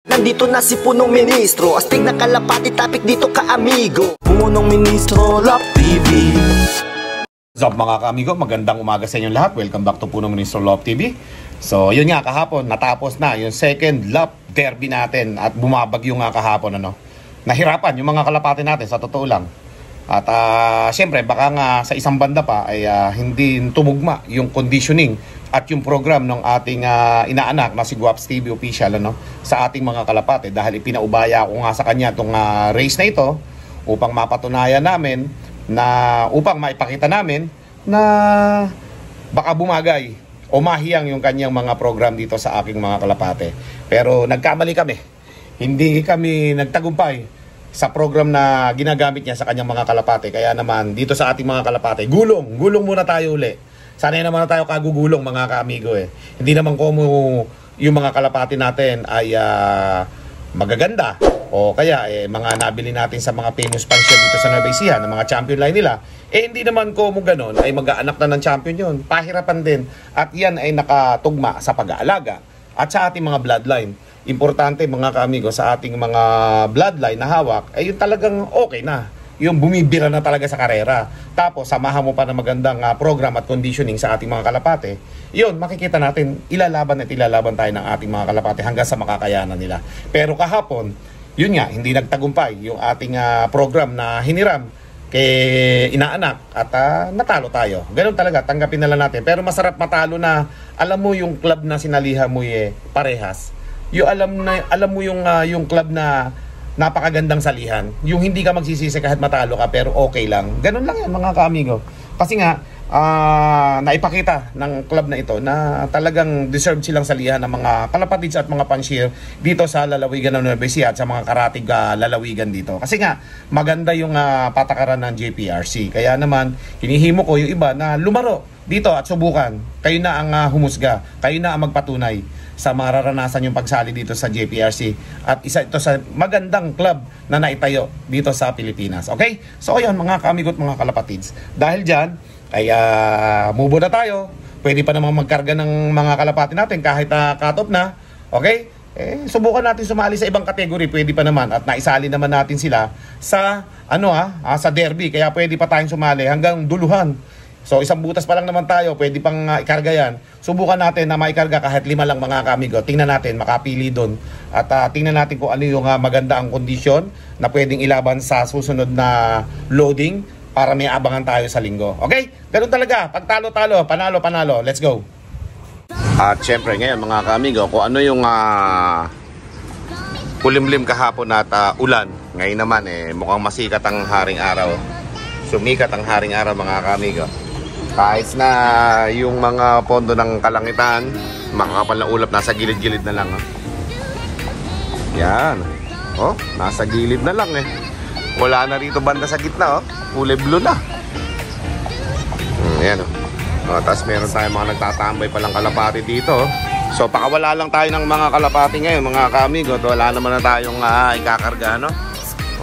Nandito na si Punong Ministro, astig na kalapati, topic dito ka-amigo. Punong Ministro, Love TV. What's up mga ka-amigo, magandang umaga sa inyong lahat. Welcome back to Punong Ministro, Love TV. So yun nga, kahapon natapos na yung second lap derby natin at bumabagyo nga kahapon. Nahirapan yung mga kalapati natin sa totoo lang. At syempre baka nga sa isang banda pa ay hindi tumugma yung conditioning at yung program ng ating inaanak na si Guaps TV official sa ating mga kalapate, dahil ipinaubaya ko nga sa kanya itong race na ito upang mapatunayan namin na upang maipakita namin na baka bumagay o mahiyang yung kanyang mga program dito sa aking mga kalapate. Pero nagkamali kami, hindi kami nagtagumpay sa program na ginagamit niya sa kanyang mga kalapate. Kaya naman dito sa ating mga kalapate, gulong muna tayo uli. Sanay naman na tayo kagugulong mga ka-amigo Hindi naman como yung mga kalapati natin ay magaganda o kaya mga nabili natin sa mga famous pansya dito sa Nueva Ecija na mga champion line nila. Hindi naman como ganon ay mag-aanak na ng champion yun. Pahirapan din. At yan ay nakatugma sa pag-aalaga at sa ating mga bloodline. Importante mga ka-amigo sa ating mga bloodline na hawak ay yung talagang okay na. Yung bumibira na talaga sa karera. Tapos samahan mo pa ng magandang program at conditioning sa ating mga kalapate. Yun, makikita natin ilalaban tayo ng ating mga kalapate hanggang sa makakayanan nila. Pero kahapon, yun nga, hindi nagtagumpay yung ating program na hiniram kay inaanak at natalo tayo. Ganun talaga, tanggapin na lang natin. Pero masarap matalo na alam mo yung club na sinalihan mo parehas. Yung alam mo yung club na napakagandang salihan. Yung hindi ka magsisisi kahit matalo ka pero okay lang. Ganun lang yan mga ka-amigo. Kasi nga, naipakita ng club na ito na talagang deserve silang salihan ng mga kalapatids at mga panshir dito sa lalawigan ng Nueva Ecija at sa mga karatig lalawigan dito. Kasi nga, maganda yung patakaran ng JPRC. Kaya naman, hinihimo ko yung iba na lumaro dito at subukan. Kayo na ang humusga. Kayo na ang magpatunay sa mararanasan yung pagsali dito sa JPRC. At isa ito sa magandang club na naitayo dito sa Pilipinas. Okay? So ayun mga ka-amigo at mga kalapatids. Dahil dyan, ay move na tayo. Pwede pa namang magkarga ng mga kalapati natin kahit cut-off na. Okay? Subukan natin sumali sa ibang kategory. Pwede pa naman. At naisali naman natin sila sa sa derby. Kaya pwede pa tayong sumali hanggang duluhan. So isang butas pa lang naman tayo, pwede pang ikarga yan. Subukan natin na maikarga kahit 5 lang mga ka-amigo. Tingnan natin, makapili doon. At tingnan natin kung ano yung maganda ang kondisyon na pwedeng ilaban sa susunod na loading para may abangan tayo sa linggo. Okay? Ganun talaga. Pag talo-talo, panalo-panalo. Let's go! At syempre ngayon mga ka-amigo, kung ano yung kulimlim kahapon at ulan. Ngayon naman mukhang masikat ang haring araw. Sumikat ang haring araw mga ka-amigo. Kahit na yung mga pondo ng kalangitan, makakapal na ulap, nasa gilid-gilid na lang. Yan. Nasa gilid na lang Wala na rito banda sa gitna kulay blue na. Yan tapos meron tayong mga nagtatambay palang kalapati dito. So pakawala lang tayo ng mga kalapati ngayon mga ka-amigo. Wala naman na tayong ikakarga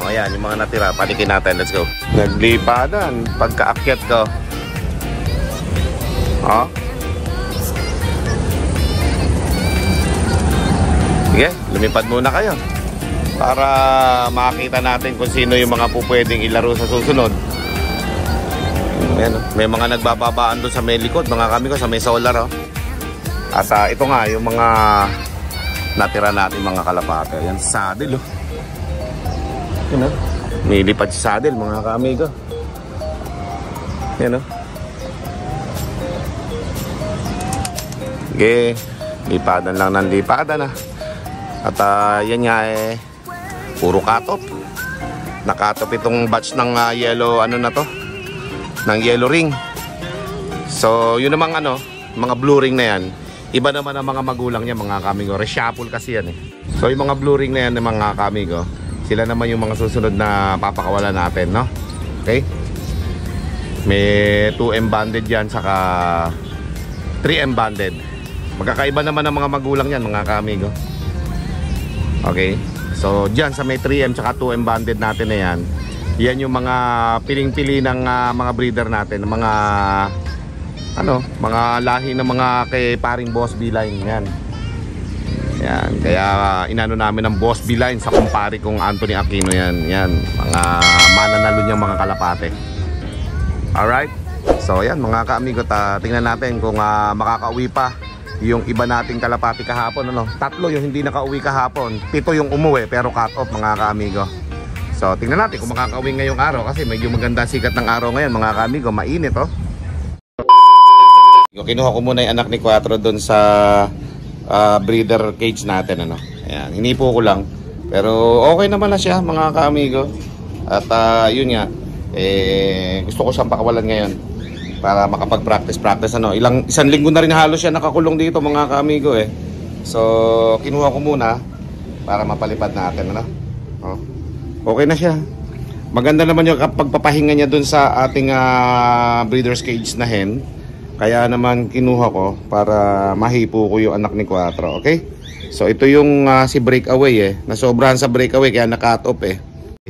yan yung mga natira. Panikin natin, let's go. Naglipadan pagkaakyat ko. Sige, lumipad muna kayo para makita natin kung sino yung mga pupwedeng ilaro sa susunod. Ayan, may mga nagbababaan doon sa may likod mga kami ko, sa may solar At ito nga yung mga natira natin mga kalapate. Yan, saddle may lipad si saddle mga ka-amigo. Yan sige, lipadan lang ng lipadan At yan nga puro cut-off. Naka-cut-off itong batch ng yellow ng yellow ring. So yun namang mga blue ring na yan, iba naman ang mga magulang niya mga ka-amigo. Reshuffle kasi yan So yung mga blue ring na yan mga ka-amigo, sila naman yung mga susunod na papakawalan natin Okay? May 2M banded yan saka 3M banded. Magkakaiba naman ang mga magulang yan mga ka-amigo. Okay? So dyan sa may 3M tsaka 2M banded natin na yan, yan yung mga piling-pili ng mga breeder natin, mga mga lahi ng mga kay paring Boss B-line yan. Yan, kaya inano namin ng Boss B line sa kumpare kong Anthony Aquino yan. Yan, mga mananalo niyang mga kalapate. Alright? So yan mga ka-amigo, tingnan natin kung makakauwi pa yung iba nating kalapati kahapon. Ano? 3 yung hindi nakauwi kahapon, 7 yung umuwi pero cut off mga ka-amigo. So tingnan natin kung makakauwi ngayong araw kasi medyo maganda sikat ng araw ngayon mga ka-amigo, mainit oh. Kinuha ko muna yung anak ni Quattro doon sa breeder cage natin, ano. Ayan, hinipo ko lang. Pero okay naman na siya mga ka-amigo. At yun nga, gusto ko siyang pakawalan ngayon para makapag-practice, ano. Isang linggo na rin halos siya nakakulong dito mga ka-amigo eh. So, kinuha ko muna para mapalipad natin, ano. Oh, okay na siya. Maganda naman yung pagpapahinga niya dun sa ating breeder's cage na hen. Kaya naman kinuha ko para mahipo ko yung anak ni Quattro, okay? So ito yung si breakaway eh. Nasobrahan sa breakaway kaya na-cut off eh.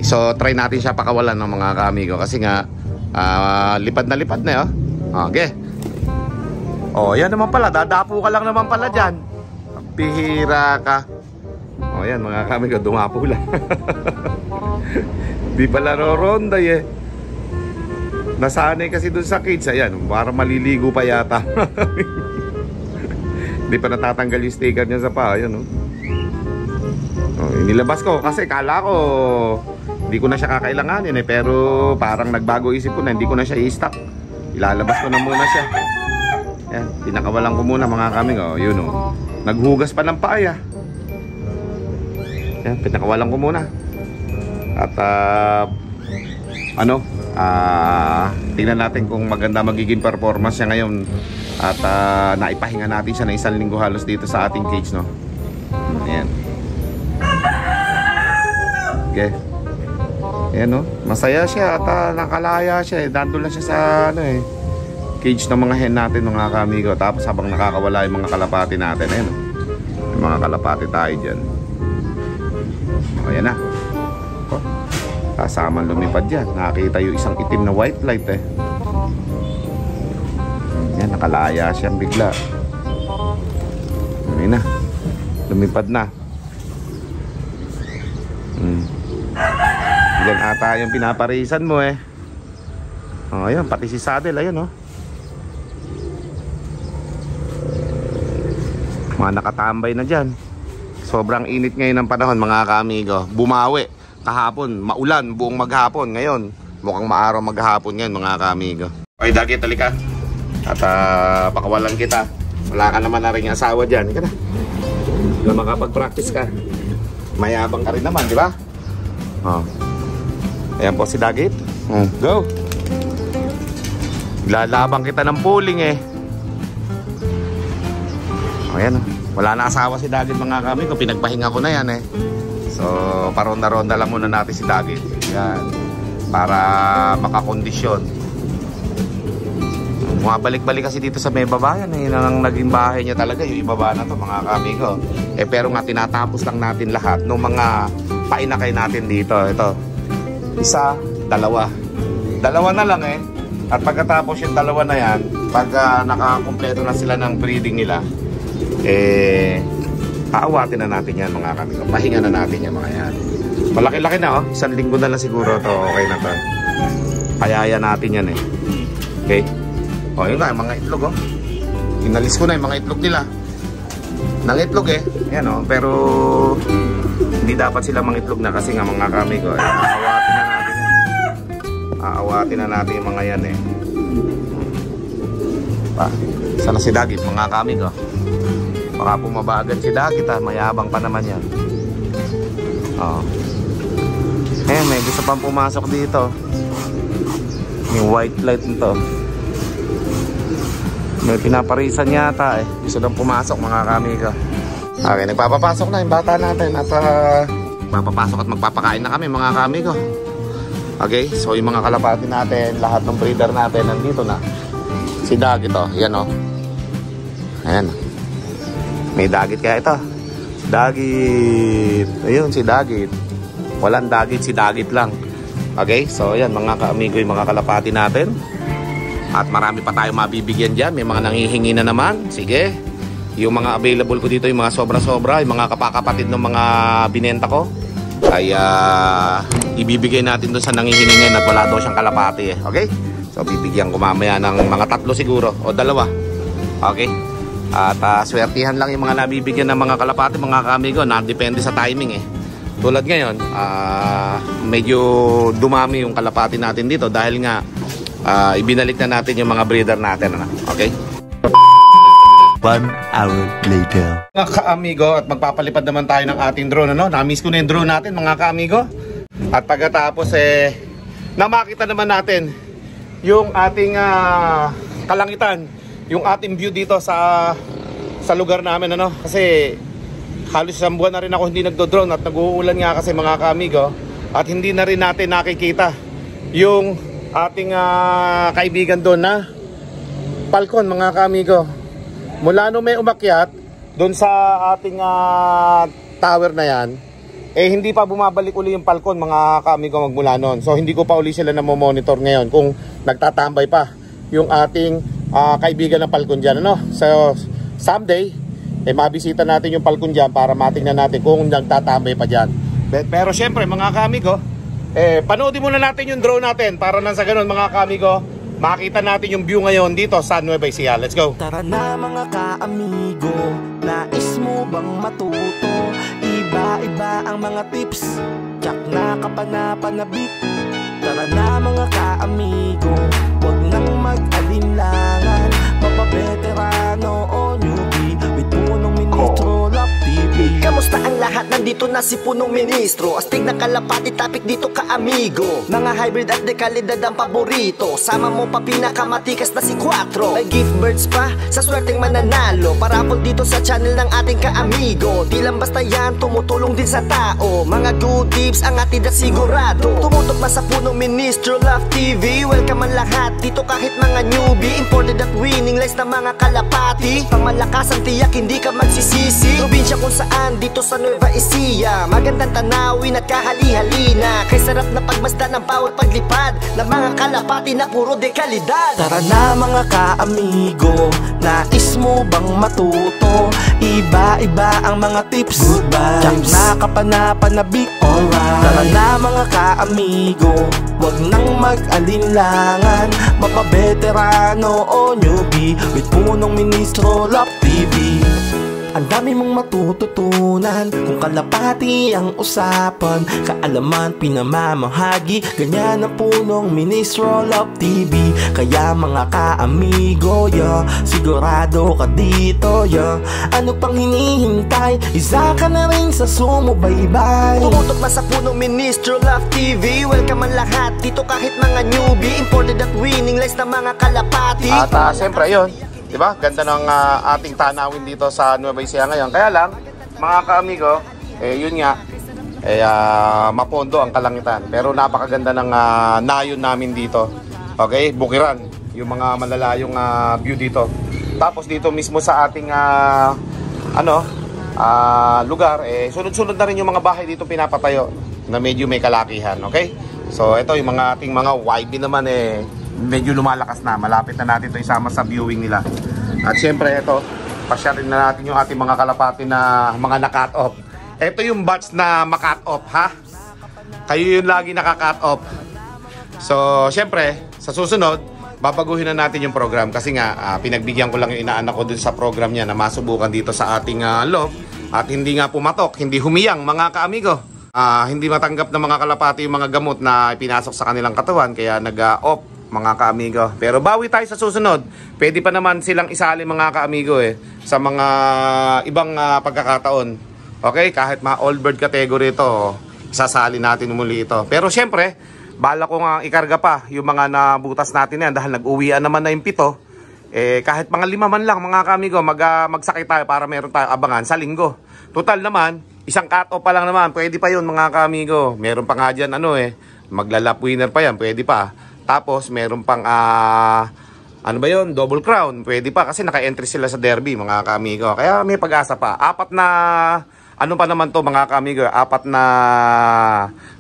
So try natin siya pakawalan ng mga ka-amigo kasi nga lipad na eh, oh. Okay. Oh, yan naman pala, dadapo ka lang naman pala diyan. Bihira ka. Oh, yan mga ka-amigo, dumapo lang. Di pala roronda eh. Nasanay kasi dun sa cage, ayan, para maliligo pa yata. Hindi pa natatanggal yung sticker niya sa paa, ayan, no? Oh, inilabas ko kasi kala ko hindi ko na siya kakailanganin eh, pero parang nagbago isip ko na hindi ko na siya i-stock. Ilalabas ko na muna siya. Ayan, pinakawalan ko muna mga kaming, oh, yun oh. Naghugas pa ng paa, ya. Ayan, pinakawalan ko muna. At tingnan natin kung maganda magiging performance niya ngayon. At naipahinga natin siya na 1 linggo halos dito sa ating cage, no? Ayan. Okay. Ayan, no? Masaya siya at nakalaya siya eh. Nandun lang siya sa cage ng mga hen natin mga ka-amigo. Tapos habang nakakawala yung mga kalapati natin, ayan, no? Yung mga kalapati tayo dyan. Ayan na. Kasama lumipad yan. Nakita yung isang itim na white light eh. Yan, nakalaya siya bigla. Ayan na. Lumipad na. Yan ata yung pinaparisan mo eh. O, ayan, pati si Saddle, ayan oh. Mga nakatambay na dyan. Sobrang init ngayon ng panahon mga ka-amigo. Bumawi. Kahapon, maulan buong maghapon. Ngayon, mukhang maaraw maghapon ngayon mga ka-amigo. Okay, Dagi, talika. At pakawalan kita. Wala ka naman na rin yung asawa dyan. Ika na. Na makapag-practice ka. Mayabang ka rin naman, di ba? Oh. Ayan po si Dagit. Go! Lalabang kita ng pooling eh. Ayan. Wala na asawa si Dagit mga ka-amigo. Pinagpahinga ko na yan eh. So, paronda-ronda lang muna natin si Dagit. Yan. Para makakondisyon. Bumabalik-balik kasi dito sa may babayan. Yun ang naging bahay niya talaga. Yung ibaba na to mga ka-amigo. Pero nga tinatapos lang natin lahat ng mga painakay natin dito. Ito. 1, 2. 2 na lang eh. At pagkatapos yung 2 na yan, pag nakakumpleto na sila ng breeding nila, aawatin na natin yan mga kamigo. Pahinga na natin yan mga yan. Malaki-laki na oh. 1 linggo na lang siguro to. Okay na to. Kayaya natin yan eh. Okay. O yun nga, mga itlog oh. Inalis ko na yung mga itlog nila. Nangitlog eh. Yan oh. Pero hindi dapat sila mangitlog na kasi nga mga kamigo. Aawatin na natin yan. Aawatin na natin yung mga yan eh. Sana si Dagit mga kamigo. Baka pumaba agad si Dagit ha. Mayabang pa naman yan. Oh. May gusto pang pumasok dito. May white light nito. May pinaparisan yata eh. Gusto nang pumasok mga kamigo. Okay, nagpapapasok na yung bata natin. At papapasok at magpapakain na kami mga kamigo. Okay, so yung mga kalapati natin, lahat ng breeder natin nandito na. Si Dagit oh. Yan oh. Ayan. May Dagit kaya ito. Dagit. Ayun si Dagit. Walang Dagit, si Dagit lang. Okay, so ayan mga ka-amigo yung mga kalapati natin. At marami pa tayo mabibigyan dyan. May mga nanghihingi na naman. Sige. yung mga available ko dito, yung mga sobra-sobra, yung mga kapakapatid ng mga binenta ko, ay ibibigay natin doon sa nangihiningin at wala daw siyang kalapati eh. Okay? So bibigyan ko mamaya ng mga 3 siguro o 2. Okay? At swertihan lang yung mga nabibigyan ng mga kalapati, mga kamigo, na depende sa timing eh. Tulad ngayon, medyo dumami yung kalapati natin dito dahil nga ibinalik na natin yung mga breeder natin. Okay? 1 hour later. Mga ka-amigo, at magpapalipad naman tayo ng ating drone. Na-miss ko na yung drone natin, mga ka-amigo. At pagkatapos namakita naman natin yung ating kalangitan, yung ating view dito sa lugar namin. Kasi halos 1 buwan na rin ako hindi nagdo-drone at nag-uulan nga kasi, mga ka-amigo. At hindi na rin natin nakikita yung ating kaibigan doon na Falcon, mga ka-amigo. Mula nung may umakyat doon sa ating tower na yan, hindi pa bumabalik uli yung Falcon, mga ka-amigo, magmula noon. So hindi ko pa uli sila monitor ngayon kung nagtatambay pa yung ating kaibigan ng Falcon dyan. So someday mabisita natin yung Falcon dyan para matingnan natin kung nagtatambay pa dyan. Pero syempre, mga ka-amigo, panoodin muna natin yung drone natin para nang sa ganun, mga ka-amigo, makita natin yung view ngayon dito sa Nueva Ecija. Let's go! Tara na mga ka-amigo, nais mo bang matuto? Iba-iba ang mga tips, tsak na kapanapanabik. Tara na mga ka-amigo, huwag nang mag-alinlangan. Mapabeterano o newbie, with Punong Ministro Love TV. Kamusta ang lahat? Nandito na si Punong Ministro, astig na kalapati, topic dito ka-amigo. Mga hybrid at dekalidad ang paborito, sama mo pa pinakamatikas na si 4. May gift birds pa sa swerteng mananalo, parapol dito sa channel ng ating ka-amigo. Di lang basta yan, tumutulong din sa tao, mga good tips ang atid at sigurado. Tumutok na sa Punong Ministro Love TV, welcome ang lahat dito kahit mga newbie. Imported at winning lies na mga kalapati, pangmalakas ang tiyak, hindi ka magsisisi. Probinsya kung saan dito sa Nueva Ecija, magandang tanawin at kahali-halina, kay sarap na pagmasdan ng bawat paglipad ng mga kalapati na puro dekalidad. Tara na mga ka-amigo, nais mo bang matuto? Iba-iba ang mga tips, tsak na kapanapanabik. Alright. Tara na mga ka-amigo, huwag nang mag-alinlangan. Mapabeterano o newbie, with Punong Ministro Love TV. Ang dami mong matututunan kung kalapati ang usapan, kaalaman, pinamamahagi, ganyan ang Punong Ministro Love TV. Kaya mga ka-amigo, sigurado ka dito, ano pang hinihintay? Isa ka na rin sa sumubaybay. Tumutok na sa Punong Ministro Love TV, welcome ang lahat dito kahit mga newbie. Imported at winning lies na mga kalapati. At siyempre yun, diba? Ganda ng ating tanawin dito sa Nueva Ecija ngayon. Kaya lang, mga ka-amigo, yun nga, mapondo ang kalangitan. Pero napakaganda ng nayon namin dito. Okay? Bukiran. Yung mga malalayong view dito. Tapos dito mismo sa ating lugar, sunod-sunod na rin yung mga bahay dito pinapatayo na medyo may kalakihan. Okay? So ito yung mga ating mga YB naman medyo lumalakas na. Malapit na natin ito isama sa viewing nila. At syempre ito, pasyarin na natin yung ating mga kalapati na mga na-cut off. Ito yung batch na ma-cut off, ha? Kayo yung lagi naka-cut off. So syempre, sa susunod, babaguhin na natin yung program. Kasi nga, pinagbigyan ko lang yung inaanak ko dun sa program niya na masubukan dito sa ating loob. At hindi nga pumatok, hindi humiyang, mga ka-amigo. Hindi matanggap ng mga kalapati yung mga gamot na ipinasok sa kanilang katawan. Kaya nag-off, mga ka-amigo. Pero bawi tayo sa susunod. Pwede pa naman silang isali, mga ka-amigo, sa mga ibang pagkakataon. Okay? Kahit mga all bird category ito, sasali natin muli ito. Pero syempre, bala ko nga ikarga pa yung mga nabutas natin yan dahil nag-uwian naman na yung 7. Kahit mga 5 man lang, mga ka-amigo, magsakay tayo para meron tayo abangan sa linggo. Total naman, isang cut-off pa lang naman. Pwede pa yun, mga ka-amigo. Meron pa nga dyan, maglalap winner pa yan. Pwede pa. Tapos meron pang ano ba yun? Double crown. Pwede pa kasi naka-entry sila sa derby, mga ka-amigo. Kaya may pag-asa pa. 4 na ano pa naman to, mga ka-amigo, 4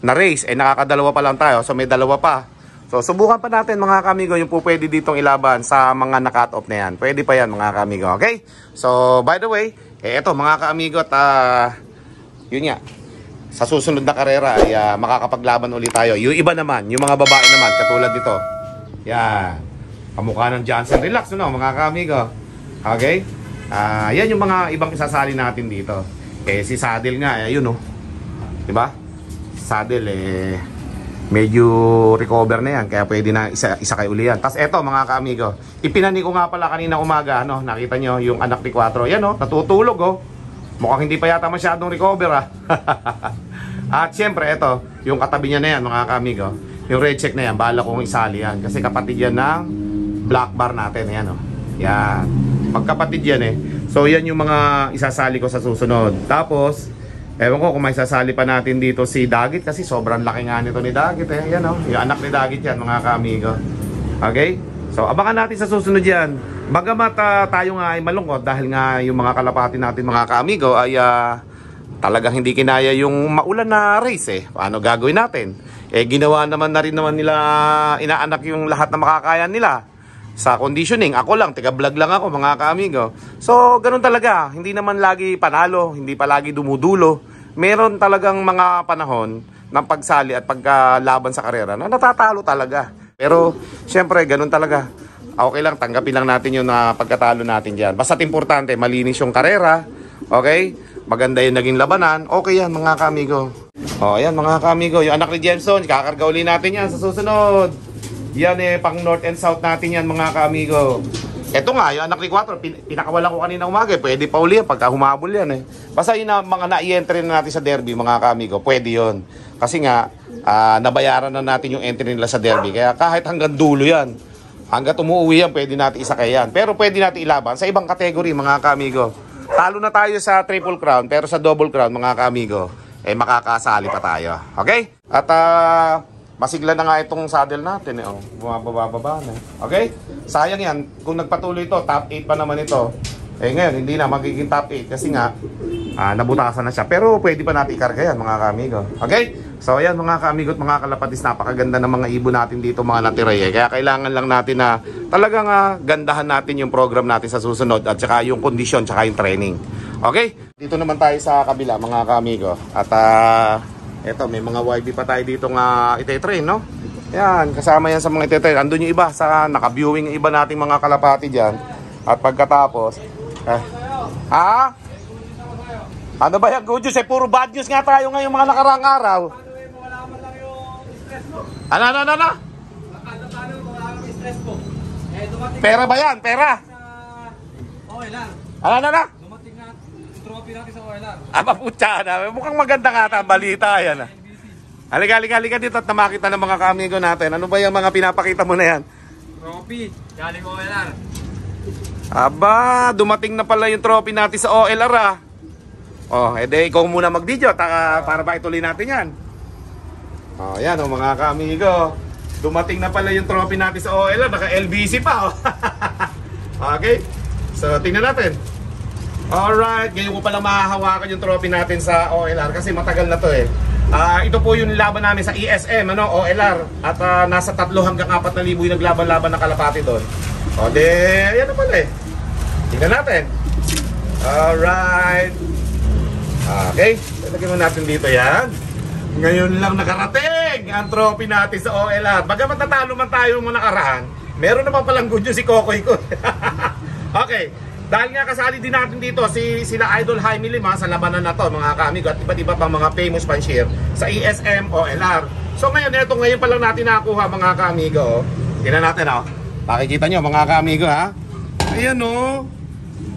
na race. Nakakadalawa pa lang tayo. So may 2 pa. So, subukan pa natin mga kamigo yung po pwede ditong ilaban sa mga na-cut off na yan. Pwede pa yan mga kamigo, okay? So, by the way, eto mga kamigo at yun nga, sa susunod na karera ay makakapaglaban ulit tayo. Yung iba naman, yung mga babae naman, katulad dito. Yan. Kamukha ng Johnson. Relax, no, mga kamigo. Okay? Yan yung mga ibang isasali natin dito. Si Saddle nga, ayun, no. Diba? Saddle, medyo recover na yan, kaya pwede na isa kayo uli yan. Tapos eto mga kaamigo, ipinani ko nga pala kanina umaga, ano, nakita nyo yung anak ni Quattro, yan o, natutulog o. Mukhang hindi pa yata masyadong recover ha. At syempre eto, yung katabi niya na yan mga kaamigo, yung red check na yan, bahala kong isali yan. Kasi kapatid yan ng black bar natin, yan o. Yan, pagkapatid yan So yan yung mga isasali ko sa susunod. Tapos ewan ko kung may sasali pa natin dito si Dagit kasi sobrang laki nga nito ni Dagit Yan o, yung anak ni Dagit yan mga kaamigo. Okay? So abangan natin sa susunod yan. Bagamat tayo nga ay malungkot dahil nga yung mga kalapati natin mga kaamigo ay talagang hindi kinaya yung maulan na race Paano gagawin natin? Ginawa naman na rin naman nila, inaanak yung lahat na makakaya nila sa conditioning. Ako lang, tiga-vlog lang ako mga kaamigo. So, ganun talaga. Hindi naman lagi panalo, hindi pa lagi dumudulo. Meron talagang mga panahon ng pagsali at pagkalaban sa karera na natatalo talaga. Pero, syempre, ganun talaga. Okay lang, tanggapin lang natin yung pagkatalo natin dyan. Basta't importante, malinis yung karera. Okay? Maganda yung naging labanan. Okay yan mga kaamigo. O, yan mga kaamigo. Yung anak ni Jenson, kakarga uli natin yan sa susunod. Yan pang north and south natin yan mga kaamigo. Ito nga, yung anak ni Quattro, pinakawalan ko kanina umaga. Pwede pa uli yan pagka humabol yan Basta yung mga na-i-entry na natin sa derby mga kaamigo, pwede yon. Kasi nga, nabayaran na natin yung entry nila sa derby. Kaya kahit hanggang dulo yan, hanggang umuwi yan, pwede natin isakay yan. Pero pwede natin ilaban sa ibang kategory mga kaamigo. Talo na tayo sa triple crown, pero sa double crown mga kaamigo, makakasali pa tayo. Okay? At masigla na nga itong saddle natin bumababa na. Okay? Sayang yan. Kung nagpatuloy ito, top 8 pa naman ito. Ngayon, hindi na magiging top 8 kasi nga, nabutasan na siya. Pero pwede pa natin ikarga yan, mga kaamigo. Okay? So, ayan mga kaamigo at mga kalapatis, napakaganda ng mga ibon natin dito, mga natiray. Kaya kailangan lang natin na talagang gandahan natin yung program natin sa susunod at saka yung kondisyon, saka yung training. Okay? Dito naman tayo sa kabila, mga kaamigo. At, eto, may mga YB pa tayo dito nga ite-train, no? Yan, kasama yan sa mga ite-train. Andun yung iba, sa naka-viewing yung iba nating mga kalapati dyan. At pagkatapos, ano ba yan, good news? Puro bad news nga tayo ngayong mga nakaraang araw. Ano? Pera ba yan? Pera? Okay lang. Ano? Dumating na trophy natin sa OLR. Maputya na. Mukhang maganda nga ata, balita yan. Halika dito at namakita ng mga kamigo natin. Ano ba yung mga pinapakita mo na yan? Trophy, galing OLR. Aba, dumating na pala yung trophy natin sa OLR edi ikaw muna mag-video para ba ituloy natin yan. Yan mga kamigo. Dumating na pala yung trophy natin sa OLR, naka LBC pa Okay? So, tingnan natin. Alright, ngayon ko palang mahahawakan yung trophy natin sa OLR kasi matagal na to ito po yung laban namin sa ESM, OLR. At nasa 3 hanggang 4,000 yung naglaban-laban ng kalapati doon. Ayan na pala tingnan natin. Alright. Okay, lagyan mo natin dito yan. Ngayon lang nakarating ang trophy natin sa OLR. Bagamat natalo man tayo mo nakaraan, meron naman palang good news si Kokoy ko. Okay, dahil nga kasali din natin dito sila Idol Jaime Lima sa labanan na to mga kaamigo at iba't iba pang mga famous fanshare sa ESM OLR. So ngayon pa lang natin nakuha mga kaamigo. Tingnan natin makikita nyo mga kaamigo Ayan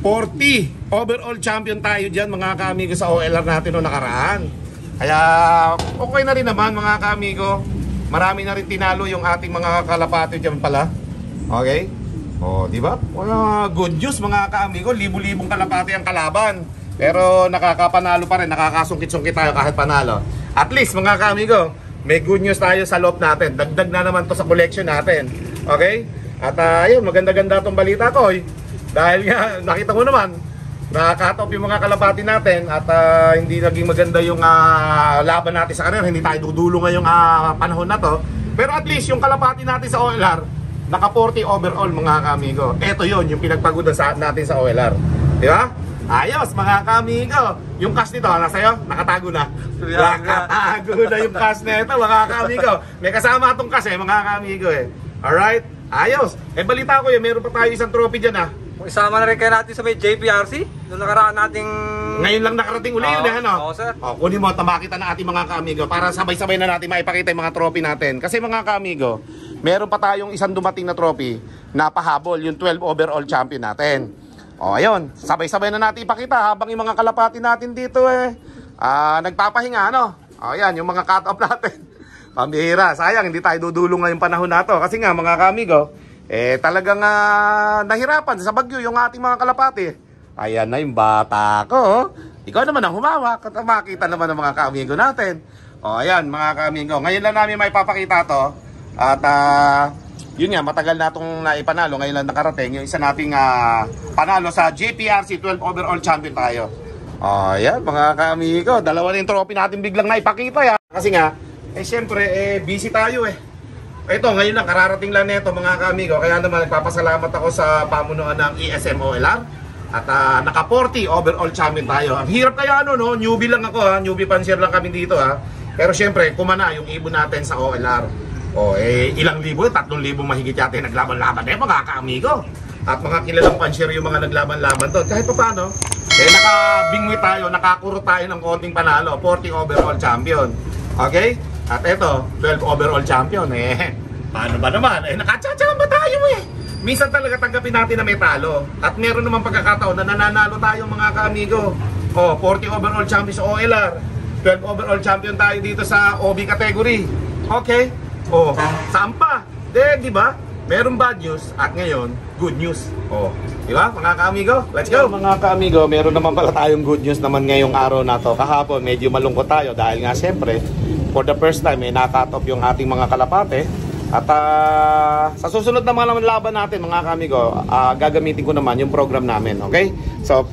40 overall champion tayo dyan mga kaamigo sa OLR natin nakaraan. Kaya okay na rin naman mga kaamigo. Marami na rin tinalo yung ating mga kalapati dyan pala. Okay? Di ba? Good news mga kaamigo. Libu-libong kalapati ang kalaban. Pero nakakapanalo pa rin. Nakakasungkit-sungkit tayo kahit panalo. At least mga kaamigo, may good news tayo sa loop natin. Dagdag na naman to sa collection natin. Okay? At ayun, maganda-ganda tong balita ko dahil nga, nakita mo naman, na-cut off yung mga kalapati natin at hindi naging maganda yung laban natin sa kanila. Hindi tayo dudulo ngayong panahon na to. Pero at least yung kalapati natin sa OLR, naka 40 overall mga kamigo. Ito yon yung pinagpagudan sa natin sa OLR. Di ba? Ayos mga kamigo. Yung cash nito, nasa'yo? Nakatago na. Nakatago na yung cash nito mga kamigo. May kasama itong cash mga kamigo Alright? Ayos. Balita ko meron pa tayo isang trophy dyan Isama na rin kayo natin sa may JPRC. Noong nakaraan nating... Ngayon lang nakarating uli yun Oo, sir. Kunin mo at makita na ating mga kamigo para sabay-sabay na natin maipakita yung mga trophy natin. Kasi mga kamigo, meron pa tayong isang dumating na trophy na pahabol, yung 12 overall champion natin. Ayun, sabay-sabay na natin ipakita habang yung mga kalapati natin dito nagpapahinga, Ayan, yung mga cut-off natin. Pambihira, sayang, hindi tayo dudulong ngayong panahon na to. Kasi nga mga kamigo, talagang nahirapan sa bagyo yung ating mga kalapati. Ayan na yung bata ko. Ikaw naman ang humawak at makita naman ng mga kamigo natin. Ayan mga kamigo, ngayon lang namin may papakita to. At yun nga, matagal na itong naipanalo. Ngayon lang nakarating yung isa nating panalo sa JPRC 12 overall champion tayo. Ayan mga kamigo, dalawa na yung trophy natin biglang naipakita. Kasi nga, syempre busy tayo Ito, ngayon lang, kararating lang nito mga kamigo. Kaya naman nagpapasalamat ako sa pamunuan ng ESM OLR. At naka 40 overall champion tayo. Ang hirap kaya newbie lang ako newbie pansier lang kami dito Pero syempre, kumana yung ibon natin sa OLR. Ilang libo, 3,000 mahigit yata yung naglaban-laban mga kamigo. At mga kilalang pansier yung mga naglaban-laban to. Kahit pa paano, nakabingwi tayo, nakakuro tayo ng konting panalo. 40 overall champion. Okay? At eto, 12 overall champion paano ba naman? Nakatsatsaan ba tayo Minsan talaga tanggapin natin na may talo. At meron naman pagkakataon na nananalo tayo mga kaamigo 40 overall champion sa OLR, 12 overall champion tayo dito sa OB category. Okay? Saan pa? Di ba? Meron bad news at ngayon, good news. Di ba mga kaamigo? Let's go! Mga kaamigo, meron naman pala tayong good news naman ngayong araw na to. Kahapon medyo malungkot tayo dahil nga siyempre for the first time na-cut off yung ating mga kalapate. At sa susunod na mga laban natin mga kamigo, gagamitin ko naman yung program namin, okay? So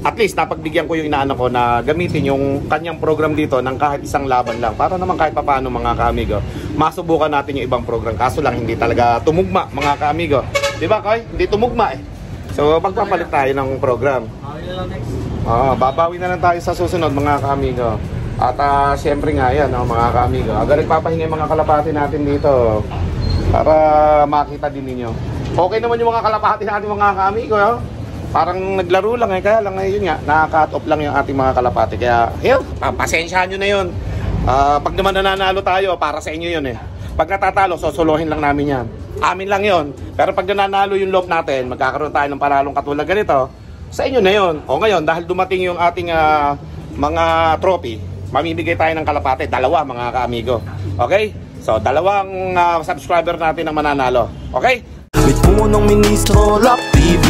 at least napagbigyan ko yung inaanak ko na gamitin yung kanyang program dito ng kahit isang laban lang para naman kahit papaano mga kamigo masubukan natin yung ibang program. Kaso lang hindi talaga tumugma mga kamigo. Di ba Koy? Hindi tumugma So magpapalit tayo ng program. Babawi na lang tayo sa susunod mga kamigo. At siyempre nga yan mga kamigo, agad nagpapahinga yung mga kalapati natin dito para makita din ninyo. Okay naman yung mga kalapati natin mga kamigo Parang naglaro lang kaya lang ngayon nga naka-cut off lang yung ating mga kalapati. Kaya pasensyahan nyo na yun. Pag naman nananalo tayo, para sa inyo yun Pag natatalo, sosolohin lang namin yan. Amin lang yun. Pero pag nananalo yung loob natin, magkakaroon tayo ng panalong katulad ganito, sa inyo na yun. Ngayon, dahil dumating yung ating mga trophy, mamimigay tayo ng kalapate, dalawa mga kaamigo. Okay? So, dalawang subscriber natin ang mananalo. Okay? With punong ministro, Love TV.